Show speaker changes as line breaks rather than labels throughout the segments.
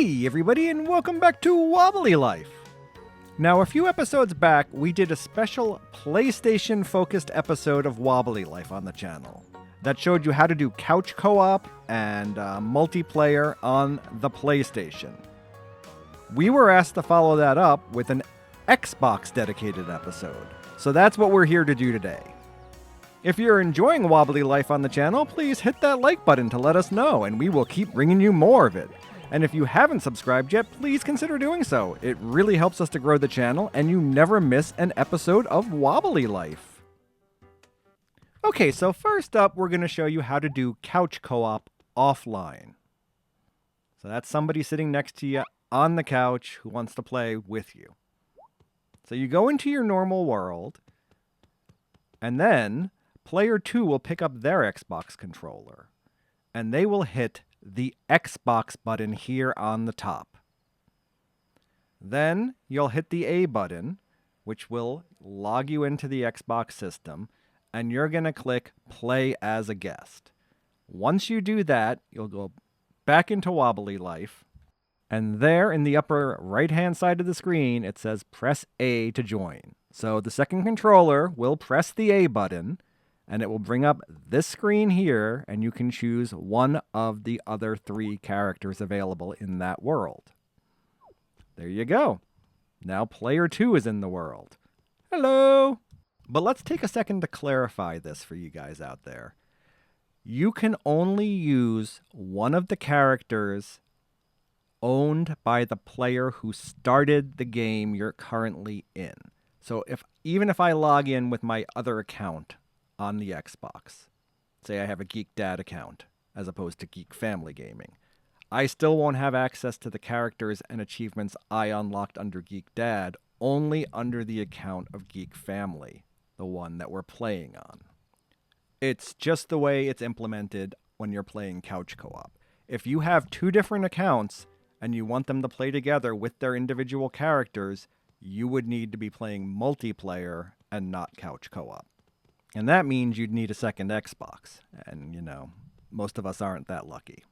Hey everybody, and welcome back to Wobbly Life. Now, a few episodes back, we did a special PlayStation-focused episode of Wobbly Life on the channel that showed you how to do couch co-op and multiplayer on the PlayStation. We were asked to follow that up with an Xbox-dedicated episode, so that's what we're here to do today. If you're enjoying Wobbly Life on the channel, please hit that like button to let us know, and we will keep bringing you more of it. And if you haven't subscribed yet, please consider doing so. It really helps us to grow the channel, and you never miss an episode of Wobbly Life. Okay, so first up, we're going to show you how to do couch co-op offline. So that's somebody sitting next to you on the couch who wants to play with you. So you go into your normal world, and then player 2 will pick up their Xbox controller, and they will hit the Xbox button here on the top. Then you'll hit the A button, which will log you into the Xbox system, and you're going to click Play as a Guest. Once you do that, you'll go back into Wobbly Life, and there in the upper right-hand side of the screen, it says Press A to join. So the second controller will press the A button, and it will bring up this screen here, and you can choose one of the other 3 characters available in that world. There you go. Now player 2 is in the world. Hello! But let's take a second to clarify this for you guys out there. You can only use one of the characters owned by the player who started the game you're currently in. So even if I log in with my other account on the Xbox, say I have a Geek Dad account as opposed to geekfamilygaming, I still won't have access to the characters and achievements I unlocked under Geek Dad, only under the account of Geek Family, the one that we're playing on. It's just the way it's implemented when you're playing couch co-op. If you have 2 different accounts and you want them to play together with their individual characters, you would need to be playing multiplayer and not couch co-op. And that means you'd need a second Xbox. And, you know, most of us aren't that lucky.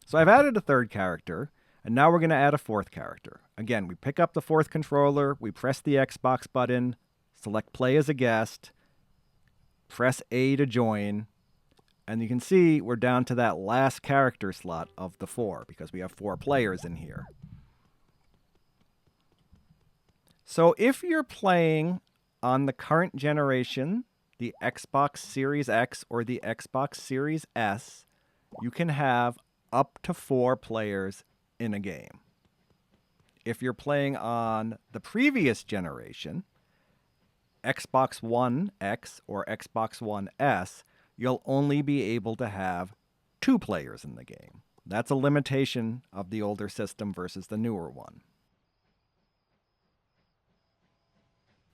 So I've added a 3rd character, and now we're going to add a 4th character. Again, we pick up the 4th controller, we press the Xbox button, select Play as a Guest, press A to join, and you can see we're down to that last character slot of the 4, because we have 4 players in here. So if you're playing on the current generation, the Xbox Series X or the Xbox Series S, you can have up to 4 players in a game. If you're playing on the previous generation, Xbox One X or Xbox One S, you'll only be able to have 2 players in the game. That's a limitation of the older system versus the newer one.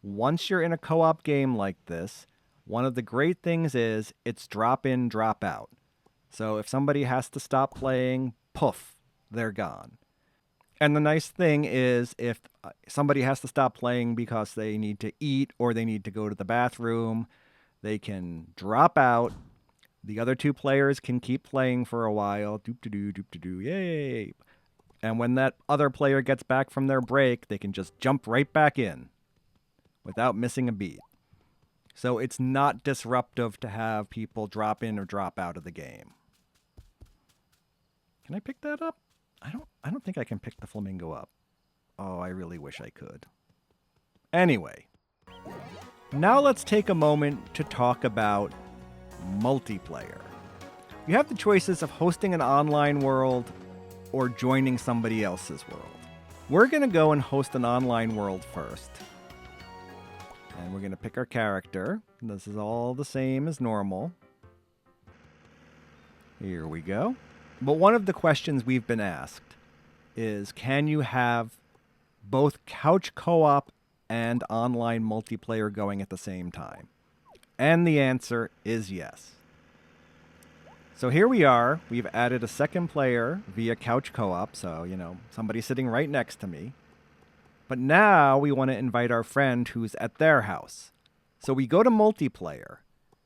Once you're in a co-op game like this, one of the great things is it's drop in, drop out. So if somebody has to stop playing, poof, they're gone. And the nice thing is if somebody has to stop playing because they need to eat or they need to go to the bathroom, they can drop out. The other 2 players can keep playing for a while. Doop-de-doo, doop-de-doo, yay! And when that other player gets back from their break, they can just jump right back in without missing a beat. So it's not disruptive to have people drop in or drop out of the game. Can I pick that up? I don't think I can pick the flamingo up. Oh, I really wish I could. Anyway, now let's take a moment to talk about multiplayer. You have the choices of hosting an online world or joining somebody else's world. We're going to go and host an online world first. And we're going to pick our character. This is all the same as normal. Here we go. But one of the questions we've been asked is, can you have both couch co-op and online multiplayer going at the same time? And the answer is yes. So here we are. We've added a second player via couch co-op. So, you know, somebody sitting right next to me. But now we want to invite our friend who's at their house. So we go to multiplayer,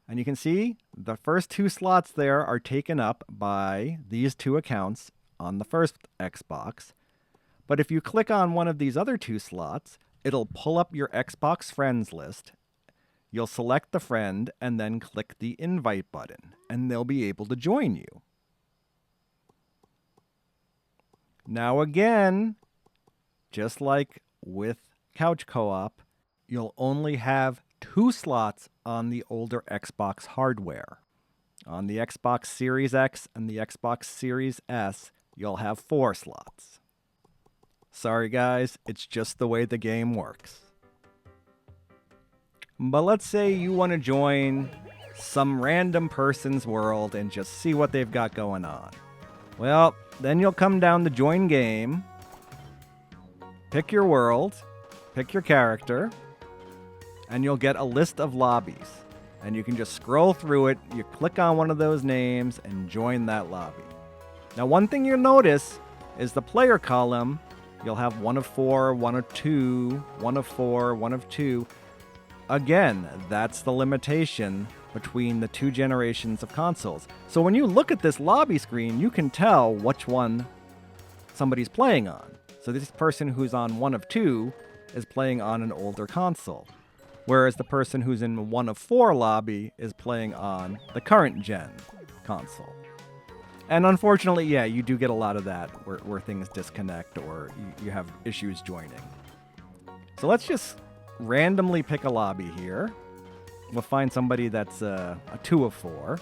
and you can see the first 2 slots there are taken up by these 2 accounts on the first Xbox. But if you click on one of these other 2 slots, it'll pull up your Xbox friends list. You'll select the friend and then click the invite button, and they'll be able to join you. Now again, just like with Couch Co-op, you'll only have 2 slots on the older Xbox hardware. On the Xbox Series X and the Xbox Series S, you'll have 4 slots. Sorry guys, it's just the way the game works. But let's say you want to join some random person's world and just see what they've got going on. Well, then you'll come down to Join Game, pick your world, pick your character, and you'll get a list of lobbies. And you can just scroll through it, you click on one of those names, and join that lobby. Now, one thing you'll notice is the player column. You'll have 1 of 4, 1 of 2, 1 of 4, 1 of 2. Again, that's the limitation between the 2 generations of consoles. So when you look at this lobby screen, you can tell which one somebody's playing on. So this person who's on 1 of 2 is playing on an older console, whereas the person who's in 1 of 4 lobby is playing on the current gen console. And unfortunately, yeah, you do get a lot of that where things disconnect or you have issues joining. So let's just randomly pick a lobby here. We'll find somebody that's a 2 of 4.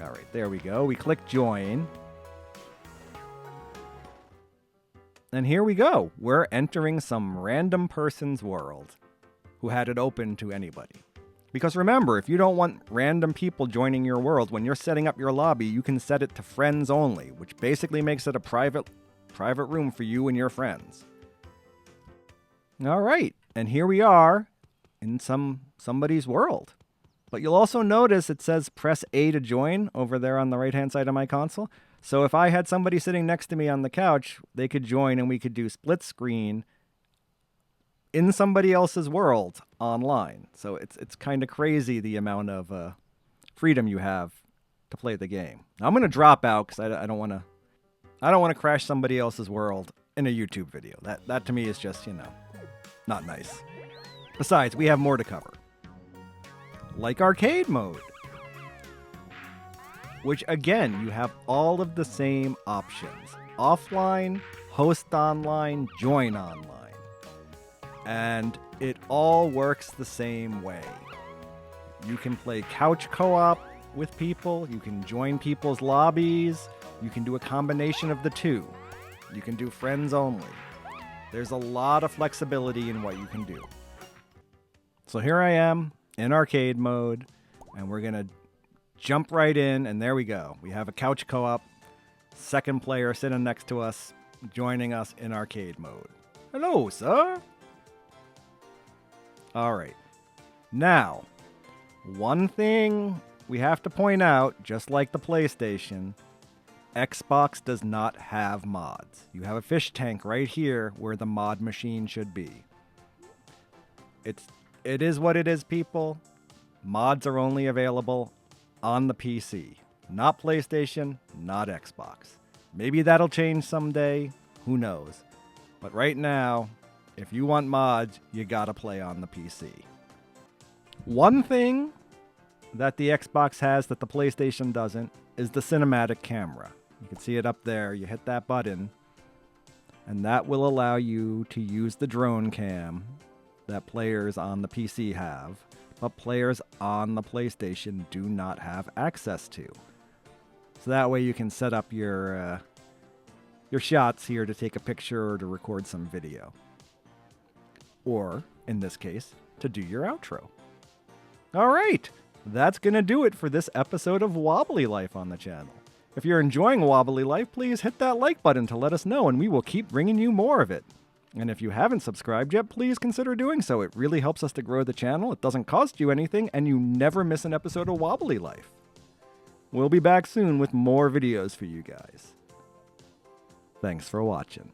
All right, there we go. We click join. And here we go. We're entering some random person's world who had it open to anybody. Because remember, if you don't want random people joining your world, when you're setting up your lobby, you can set it to friends only, which basically makes it a private room for you and your friends. All right, and here we are in somebody's world. But you'll also notice it says press A to join over there on the right-hand side of my console. So if I had somebody sitting next to me on the couch, they could join and we could do split screen in somebody else's world online. So it's kind of crazy the amount of freedom you have to play the game. Now, I'm going to drop out because I don't want to crash somebody else's world in a YouTube video. That to me is just, not nice. Besides, we have more to cover. Like arcade mode, which again, you have all of the same options. Offline, host online, join online. And it all works the same way. You can play couch co-op with people. You can join people's lobbies. You can do a combination of the 2. You can do friends only. There's a lot of flexibility in what you can do. So here I am in arcade mode, and we're going to jump right in, and there we go. We have a couch co-op, second player sitting next to us, joining us in arcade mode. Hello, sir. All right. Now, one thing we have to point out, just like the PlayStation, Xbox does not have mods. You have a fish tank right here where the mod machine should be. It is what it is, people. Mods are only available on the PC, not PlayStation, not Xbox. Maybe that'll change someday. Who knows? But right now, if you want mods, you gotta play on the PC. One thing that the Xbox has that the PlayStation doesn't is the cinematic camera. You can see it up there. You hit that button, and that will allow you to use the drone cam that players on the PC have, but players on the PlayStation do not have access to. So that way you can set up your shots here to take a picture or to record some video. Or, in this case, to do your outro. All right, that's going to do it for this episode of Wobbly Life on the channel. If you're enjoying Wobbly Life, please hit that like button to let us know, and we will keep bringing you more of it. And if you haven't subscribed yet, please consider doing so. It really helps us to grow the channel. It doesn't cost you anything, and you never miss an episode of Wobbly Life. We'll be back soon with more videos for you guys. Thanks for watching.